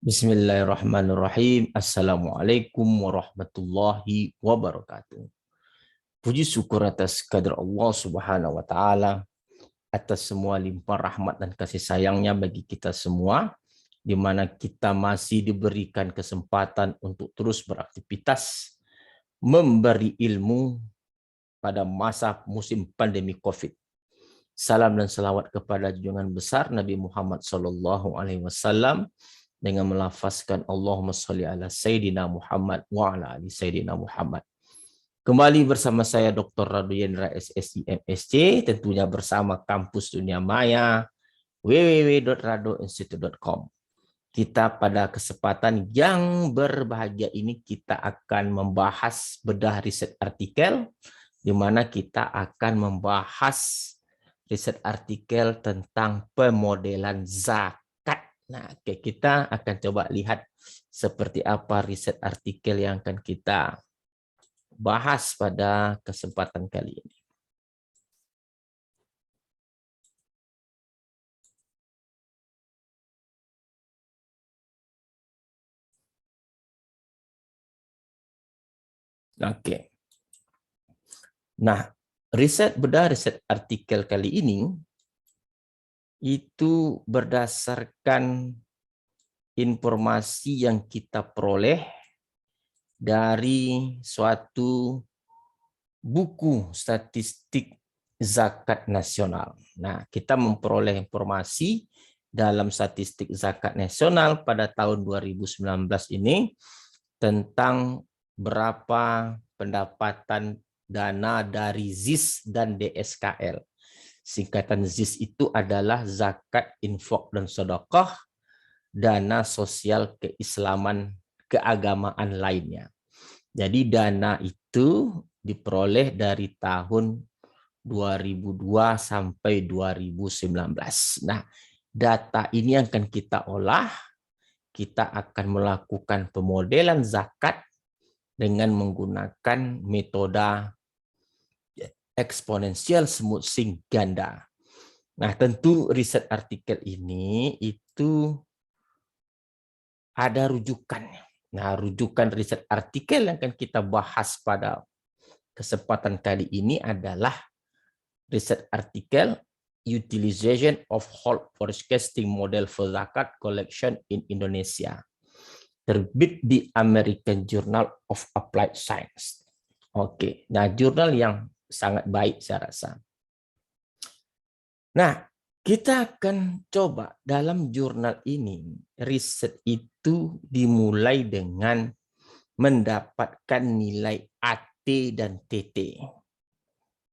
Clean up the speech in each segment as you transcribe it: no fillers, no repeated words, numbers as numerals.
Bismillahirrahmanirrahim. Assalamualaikum warahmatullahi wabarakatuh. Puji syukur atas kehadirat Allah Subhanahu wa taala atas semua limpah rahmat dan kasih sayangnya bagi kita semua, di mana kita masih diberikan kesempatan untuk terus beraktivitas memberi ilmu pada masa musim pandemi Covid. Salam dan salawat kepada junjungan besar Nabi Muhammad SAW dengan melafazkan Allahumma sholli ala Sayyidina Muhammad wa ala ali Sayyidina Muhammad. Kembali bersama saya Dr. Radu Yendra SSI MSc, tentunya bersama Kampus Dunia Maya www.radoinstitute.com. Kita pada kesempatan yang berbahagia ini kita akan membahas bedah riset artikel, di mana kita akan membahas riset artikel tentang pemodelan zakat. Nah, kita akan coba lihat seperti apa riset artikel yang akan kita bahas pada kesempatan kali ini. Oke. Nah, bedah riset artikel kali ini itu berdasarkan informasi yang kita peroleh dari suatu buku statistik zakat nasional. Nah, kita memperoleh informasi dalam statistik zakat nasional pada tahun 2019 ini tentang berapa pendapatan dana dari ZIS dan DSKL. Singkatan ZIS itu adalah zakat, infak, dan sedekah, dana sosial keislaman keagamaan lainnya. Jadi dana itu diperoleh dari tahun 2002 sampai 2019. Nah, data ini yang akan kita olah, kita akan melakukan pemodelan zakat dengan menggunakan metode eksponensial smoothing ganda. Nah, tentu riset artikel ini itu ada rujukannya. Nah, rujukan riset artikel yang akan kita bahas pada kesempatan kali ini adalah riset artikel Utilization of Whole Forecasting Model for Zakat Collection in Indonesia, terbit di American Journal of Applied Science. Oke, nah jurnal yang sangat baik saya rasa. Nah, kita akan coba dalam jurnal ini, riset itu dimulai dengan mendapatkan nilai AT dan TT.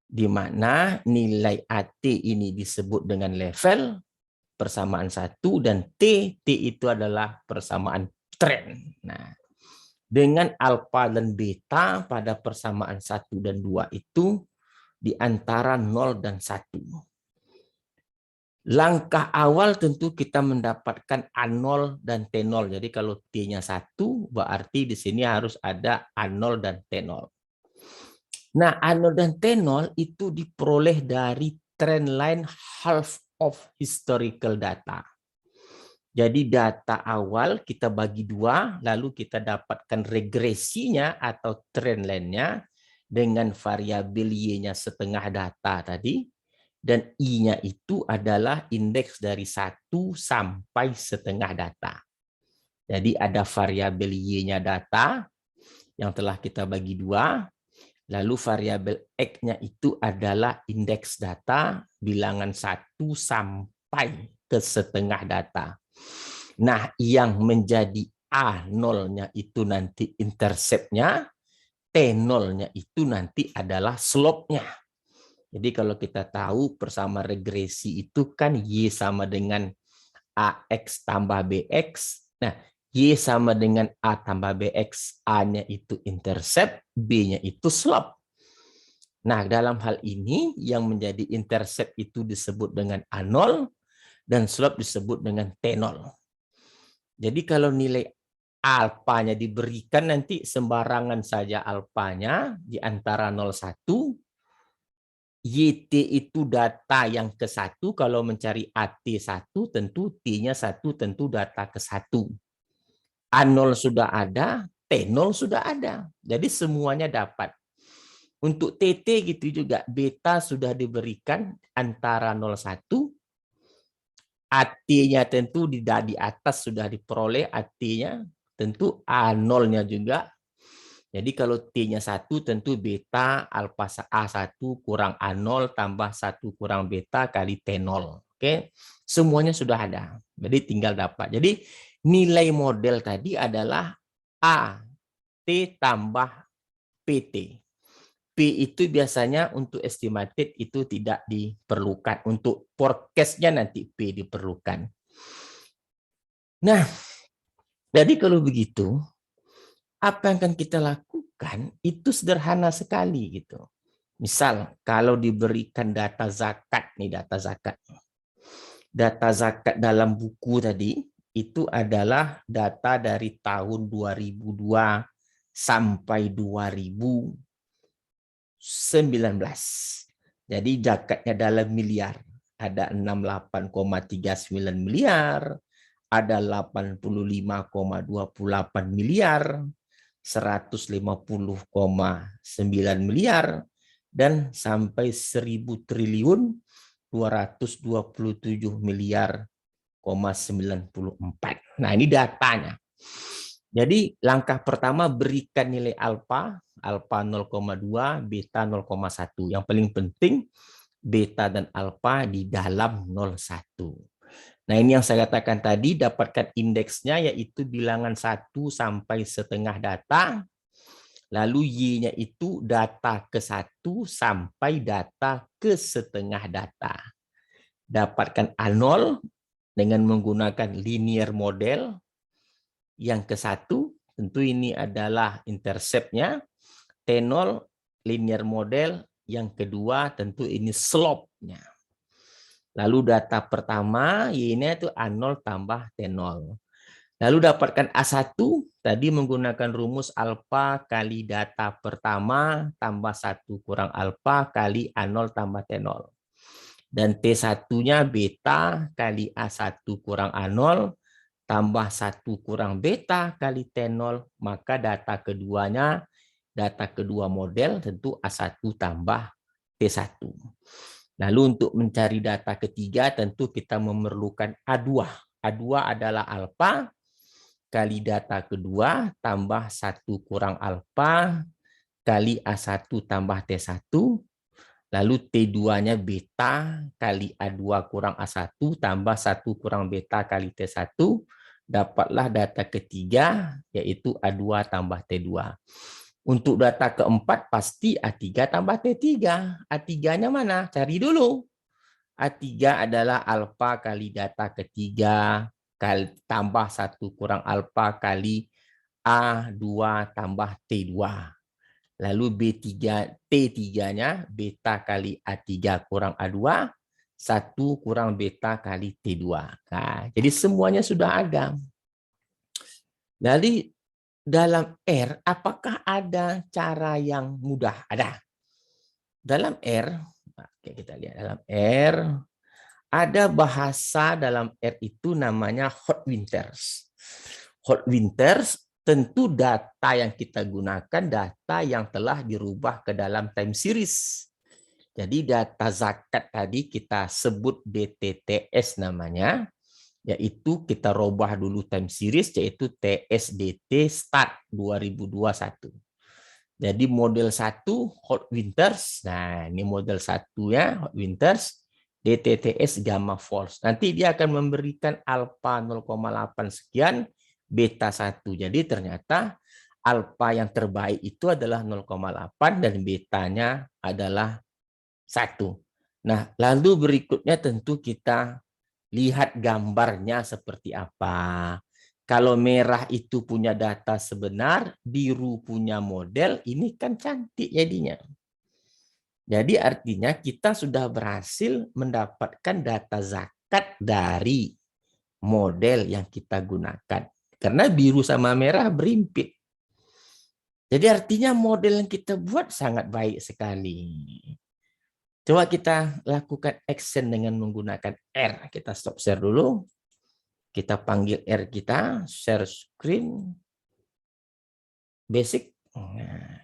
Di mana nilai AT ini disebut dengan level, persamaan 1, dan T itu adalah persamaan tren. Nah, dengan alfa dan beta pada persamaan 1 dan 2 itu di antara 0 dan 1. Langkah awal tentu kita mendapatkan A0 dan T0. Jadi kalau T-nya 1, berarti di sini harus ada A0 dan T0. Nah, A0 dan T0 itu diperoleh dari trend line half of historical data. Jadi data awal kita bagi 2, lalu kita dapatkan regresinya atau trend line-nya dengan variabel Y-nya setengah data tadi, dan I-nya itu adalah indeks dari 1 sampai setengah data. Jadi ada variabel Y-nya data yang telah kita bagi 2, lalu variabel X-nya itu adalah indeks data bilangan 1 sampai ke setengah data. Nah, yang menjadi A0-nya itu nanti intercept-nya, T0-nya itu nanti adalah slope-nya. Jadi kalau kita tahu persamaan regresi itu kan Y sama dengan AX tambah BX. Nah, Y sama dengan A tambah BX, A-nya itu intercept, B-nya itu slope. Nah, dalam hal ini yang menjadi intercept itu disebut dengan A0 dan slope disebut dengan T0. Jadi kalau nilai alfanya diberikan nanti sembarangan saja alfanya di antara 0,1, YT itu data yang ke-1, kalau mencari AT1 tentu T-nya 1 tentu data ke-1. A0 sudah ada, T0 sudah ada. Jadi semuanya dapat. Untuk TT gitu juga, beta sudah diberikan antara 01, AT-nya tentu di atas sudah diperoleh AT-nya, tentu A0-nya juga. Jadi kalau T-nya 1 tentu beta alfa A1 kurang A0 tambah 1 kurang beta kali T0. Oke, semuanya sudah ada. Jadi tinggal dapat. Jadi nilai model tadi adalah A T tambah PT. P itu biasanya untuk estimated itu tidak diperlukan. Untuk forecast-nya nanti P diperlukan. Nah, jadi kalau begitu, apa yang akan kita lakukan itu sederhana sekali gitu. Misal, kalau diberikan data zakat, nih data zakat. Data zakat dalam buku tadi, itu adalah data dari tahun 2002 sampai 2019. Jadi zakatnya dalam miliar. Ada 68,39 miliar, ada 85,28 miliar, 150,9 miliar, dan sampai 1.000 triliun 227 miliar 94. Nah, ini datanya. Jadi langkah pertama berikan nilai alfa 0,2, beta 0,1. Yang paling penting beta dan alfa di dalam 0,1. Nah, ini yang saya katakan tadi, dapatkan indeksnya yaitu bilangan 1 sampai setengah data. Lalu Y-nya itu data ke 1 sampai data ke setengah data. Dapatkan A0 dengan menggunakan linear model. Yang ke 1, tentu ini adalah intercept-nya. T0 linear model. Yang kedua tentu ini slope-nya. Lalu data pertama, Y-nya itu A0 tambah T0. Lalu dapatkan A1, tadi menggunakan rumus alfa kali data pertama tambah 1 kurang alfa kali A0 tambah T0. Dan T1-nya beta kali A1 kurang A0 tambah 1 kurang beta kali T0, maka data keduanya, data kedua model tentu A1 tambah T1. Lalu untuk mencari data ketiga tentu kita memerlukan A2. A2 adalah alfa kali data kedua tambah 1 kurang alfa kali A1 tambah T1. Lalu T2-nya beta kali A2 kurang A1 tambah 1 kurang beta kali T1. Dapatlah data ketiga yaitu A2 tambah T2. Untuk data keempat pasti A3 tambah T3. A3-nya mana? Cari dulu. A3 adalah alfa kali data ketiga kali tambah 1 kurang alfa kali A2 tambah T2. Lalu B3, T3-nya beta kali A3 kurang A2, 1 kurang beta kali T2. Nah, jadi semuanya sudah ada. Jadi dalam R, apakah ada cara yang mudah? Ada. Dalam R, oke, kita lihat dalam R, ada bahasa dalam R itu namanya hot winters. Hot winters tentu data yang kita gunakan data yang telah dirubah ke dalam time series. Jadi data zakat tadi kita sebut DTTS namanya, yaitu kita robah dulu time series yaitu TSDT start 2021. Jadi model 1 hot winters. Nah, ini model 1 ya, hot winters. DTTS gamma false. Nanti dia akan memberikan alfa 0,8 sekian, beta 1. Jadi ternyata alfa yang terbaik itu adalah 0,8 dan betanya adalah 1. Nah, lalu berikutnya tentu kita lihat gambarnya seperti apa. Kalau merah itu punya data sebenar, biru punya model, ini kan cantik jadinya. Jadi artinya kita sudah berhasil mendapatkan data zakat dari model yang kita gunakan. Karena biru sama merah berimpit. Jadi artinya model yang kita buat sangat baik sekali. Coba kita lakukan action dengan menggunakan R. Kita stop share dulu. Kita panggil R kita, share screen, basic. Nah,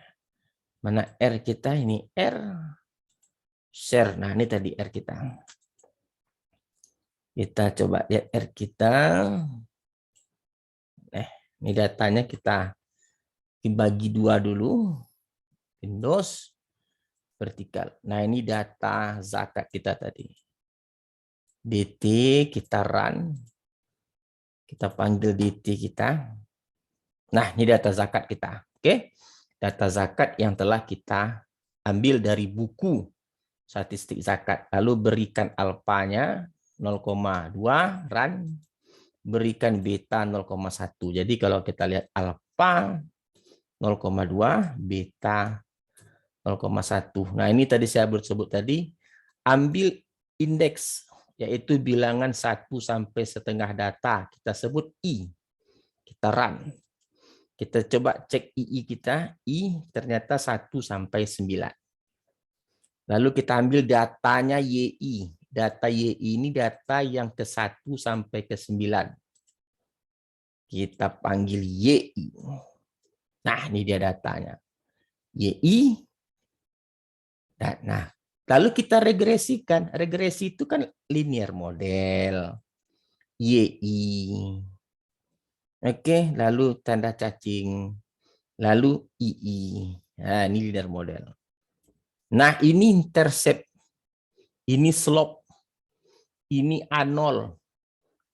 mana R kita ini? R, share. Nah, ini tadi R kita. Kita coba lihat R kita. Ini datanya kita dibagi dua dulu. Windows, vertikal. Nah, ini data zakat kita tadi. DT, kita run. Kita panggil DT kita. Nah, ini data zakat kita. Oke. Data zakat yang telah kita ambil dari buku statistik zakat. Lalu berikan alfanya 0,2, run. Berikan beta 0,1. Jadi kalau kita lihat alfa 0,2, beta 0,1. Nah, ini tadi saya sebut tadi, ambil indeks, yaitu bilangan 1 sampai setengah data. Kita sebut I. Kita run. Kita coba cek II kita. I ternyata 1 sampai 9. Lalu kita ambil datanya YI. Data YI ini data yang ke 1 sampai ke 9. Kita panggil YI. Nah, ini dia datanya. YI. Nah, lalu kita regresikan. Regresi itu kan linear model. YI. Oke, lalu tanda cacing. Lalu II. Nah, ini linear model. Nah, ini intercept. Ini slope. Ini A0.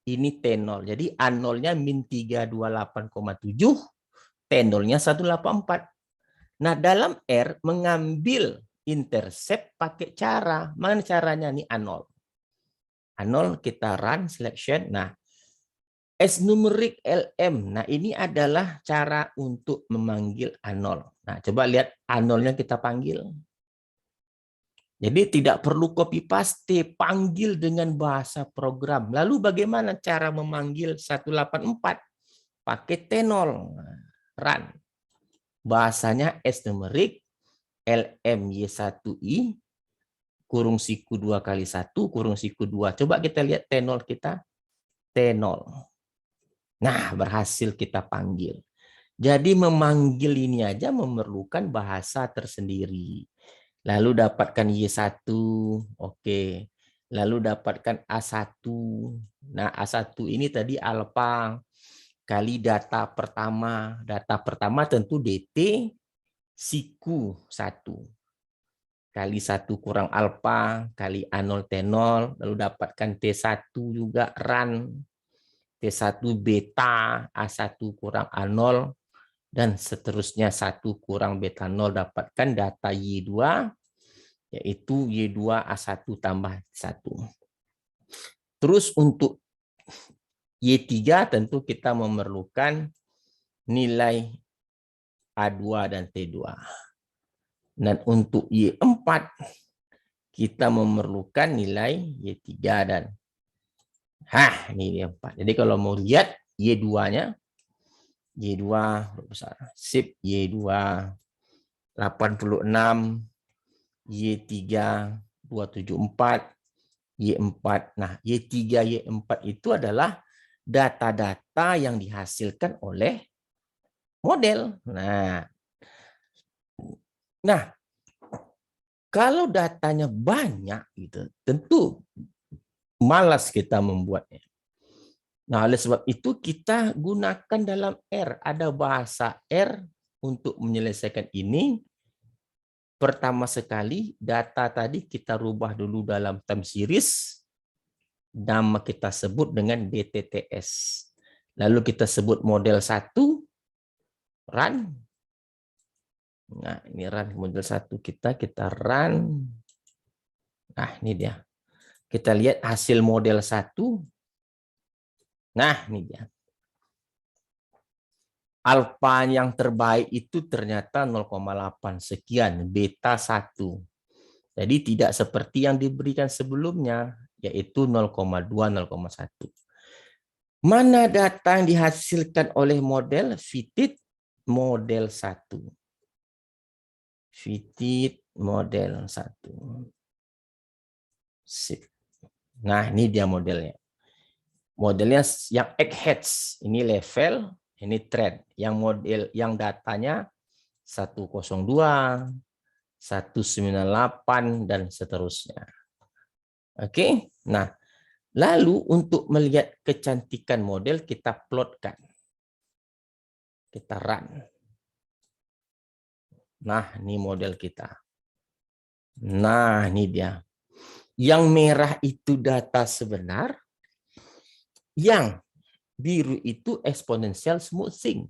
Ini T0. Jadi A0-nya min 328,7. T0-nya 184. Nah, dalam R mengambil intercept pakai cara. Mana caranya nih? A0. A0 kita run selection. Nah, S numerik LM. Nah, ini adalah cara untuk memanggil A0. Nah, coba lihat A0-nya kita panggil. Jadi tidak perlu copy paste, panggil dengan bahasa program. Lalu bagaimana cara memanggil 184? Pakai T0. Run. Bahasanya S numerik LMY1I kurung siku 2 kali 1 kurung siku 2. Coba kita lihat T0 kita. T0. Nah, berhasil kita panggil. Jadi memanggil ini aja memerlukan bahasa tersendiri. Lalu dapatkan Y1. Oke. Lalu dapatkan A1. Nah, A1 ini tadi alfa kali data pertama. Data pertama tentu DT siku 1. Kali 1 kurang alfa, kali A0 T0, lalu dapatkan T1 juga run. T1 beta, A1 kurang A0, dan seterusnya 1 kurang beta 0, dapatkan data Y2, yaitu Y2 A1 tambah 1. Terus untuk Y3 tentu kita memerlukan nilai A2 dan T2. Dan untuk Y4 kita memerlukan nilai Y3 dan ini Y4. Jadi kalau mau lihat Y2-nya, Y2 besar. Sip, Y2 86, Y3 274, Y4. Nah, Y3, Y4 itu adalah data-data yang dihasilkan oleh model. Nah, kalau datanya banyak, gitu, tentu malas kita membuatnya. Nah, oleh sebab itu kita gunakan dalam R. Ada bahasa R untuk menyelesaikan ini. Pertama sekali, data tadi kita rubah dulu dalam time series. Nama kita sebut dengan DTTS. Lalu kita sebut model 1, run. Nah, ini run model 1 kita run. Nah, ini dia. Kita lihat hasil model 1. Nah, ini dia. Alfa yang terbaik itu ternyata 0,8 sekian, beta 1. Jadi tidak seperti yang diberikan sebelumnya, yaitu 0,2, 0,1. Mana data yang dihasilkan oleh model? Fitted model 1. Fitted model 1. Sip. Nah, ini dia modelnya. Modelnya yang eggheads, ini level, ini trend. Yang model yang datanya 102, 198 dan seterusnya. Oke. Nah, lalu untuk melihat kecantikan model kita plotkan. Kita run. Nah, ini model kita. Nah, ini dia. Yang merah itu data sebenar, yang biru itu eksponensial smoothing.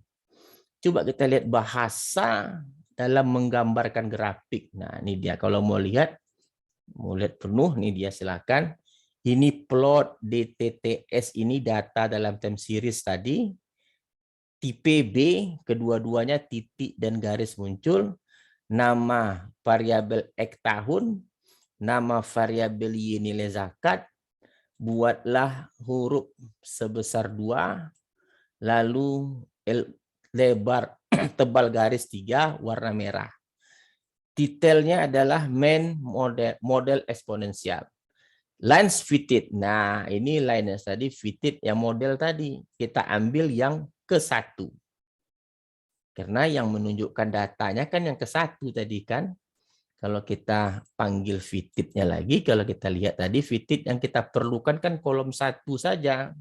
Coba kita lihat bahasa dalam menggambarkan grafik. Nah, ini dia. Kalau mau lihat penuh, nih dia silakan. Ini plot DTTS, ini data dalam time series tadi. Tipe B, kedua-duanya titik dan garis muncul. Nama variabel X tahun, nama variabel Y nilai zakat. Buatlah huruf sebesar 2, lalu lebar tebal garis 3 warna merah. Detailnya adalah main model eksponensial. Lines fitted. Nah, ini lines tadi fitted yang model tadi. Kita ambil yang ke-1. Karena yang menunjukkan datanya kan yang ke-1 tadi kan. Kalau kita panggil fitted-nya lagi, kalau kita lihat tadi fitted yang kita perlukan kan kolom 1 saja.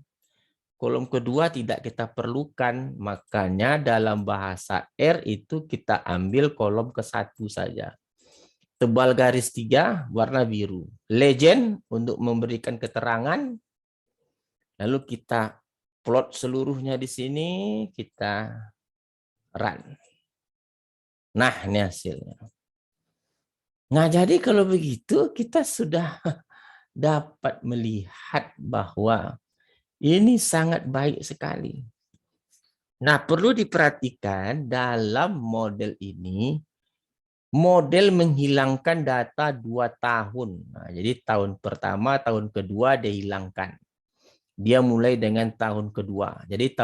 Kolom kedua tidak kita perlukan, makanya dalam bahasa R itu kita ambil kolom ke-1 saja. Tebal garis 3 warna biru. Legend untuk memberikan keterangan. Lalu kita plot seluruhnya di sini, kita run. Nah, ini hasilnya. Nah, jadi kalau begitu kita sudah dapat melihat bahwa ini sangat baik sekali. Nah, perlu diperhatikan dalam model ini, model menghilangkan data 2 tahun. Nah, jadi tahun pertama, tahun kedua dihilangkan. Dia mulai dengan tahun kedua. Jadi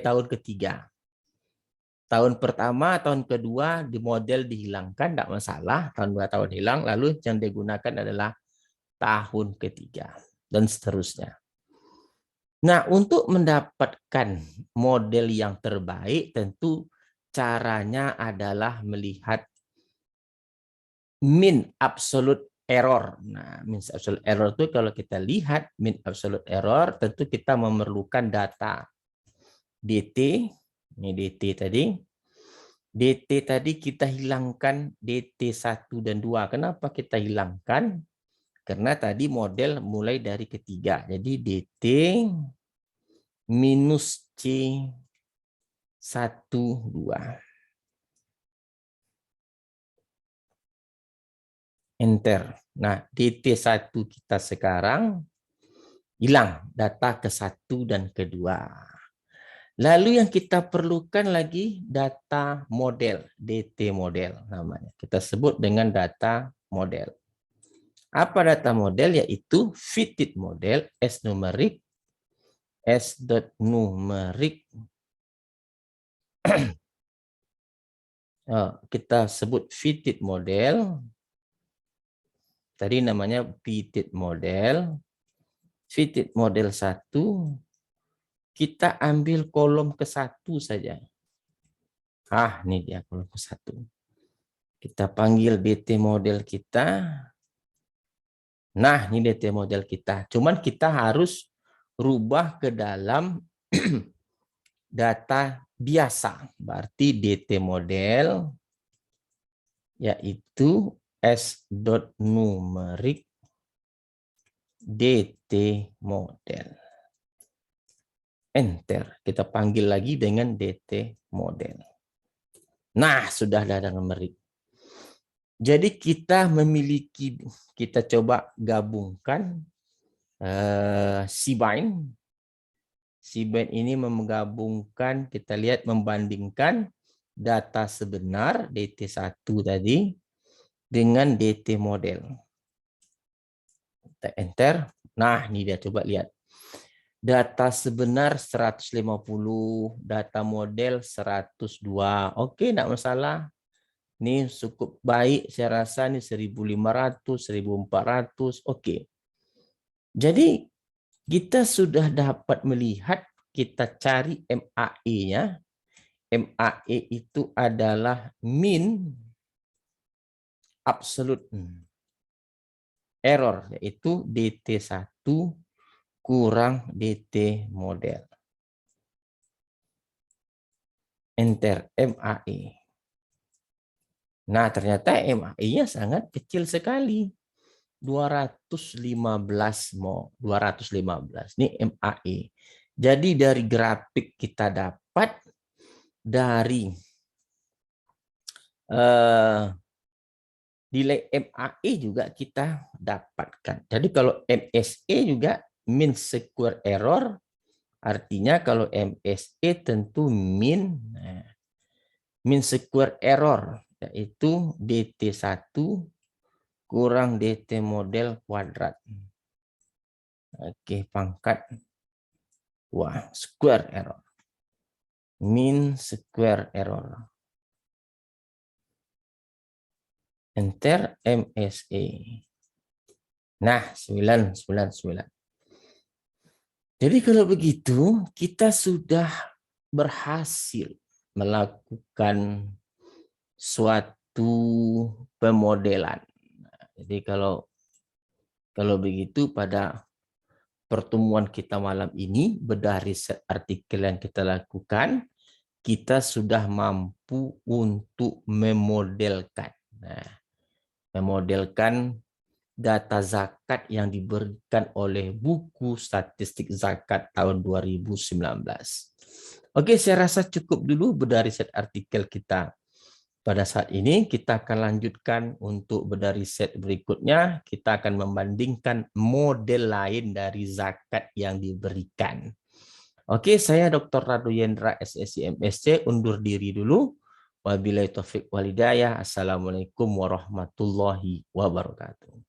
tahun ketiga. Tahun pertama, tahun kedua di model dihilangkan, tidak masalah. Tahun 2 tahun hilang, lalu yang digunakan adalah tahun ketiga. Dan seterusnya. Nah, untuk mendapatkan model yang terbaik, tentu caranya adalah melihat mean absolute error. Nah, mean absolute error itu kalau kita lihat mean absolute error, tentu kita memerlukan data DT. Ini DT tadi. DT tadi kita hilangkan DT 1 dan 2. Kenapa kita hilangkan? Karena tadi model mulai dari ketiga. Jadi DT minus C 1, 2. Enter. Nah, DT1 kita sekarang hilang data ke-1 dan ke-2. Lalu yang kita perlukan lagi data model, DT model namanya. Kita sebut dengan data model. Apa data model? Yaitu fitted model S numerik, S.numerik. Kita sebut fitted model. Tadi namanya fitted model. Fitted model 1. Kita ambil kolom ke-1 saja. Ini dia kolom ke-1. Kita panggil DT model kita. Nah, ini DT model kita. Cuman kita harus rubah ke dalam data biasa. Berarti DT model yaitu S.numerik DT model. Enter. Kita panggil lagi dengan DT model. Nah, sudah ada numerik. Jadi kita memiliki, kita coba gabungkan C-bind. C-bind ini menggabungkan, kita lihat membandingkan data sebenar DT1 tadi dengan DT model. Kita enter. Nah, ini dia, coba lihat. Data sebenar 150, data model 102. Oke, enggak masalah. Ini cukup baik, saya rasa ini 1.500, 1.400. Oke. Jadi Kita sudah dapat melihat, kita cari MAE-nya. MAE itu adalah mean absolute error, yaitu DT1 kurang DT model. Enter MAE. Nah, ternyata MAE-nya sangat kecil sekali. 215 mol, 215. Ini MAE. Jadi dari grafik kita dapat dari nilai MAE juga kita dapatkan. Jadi kalau MSE juga mean square error, artinya kalau MSE tentu mean square error, yaitu DT1 kurang DT model kuadrat. Oke, pangkat square error. Mean square error. Enter MSE. Nah, 999. Jadi kalau begitu, kita sudah berhasil melakukan suatu pemodelan. Jadi kalau begitu pada pertemuan kita malam ini, bedah riset artikel yang kita lakukan, kita sudah mampu untuk memodelkan. Nah, memodelkan data zakat yang diberikan oleh buku statistik zakat tahun 2019. Oke, saya rasa cukup dulu bedah riset artikel kita. Pada saat ini kita akan lanjutkan untuk bedah riset berikutnya. Kita akan membandingkan model lain dari zakat yang diberikan. Oke, saya Dr. Radu Yendra, SSI MSc, undur diri dulu. Wabillahi taufiq walhidayah. Assalamualaikum warahmatullahi wabarakatuh.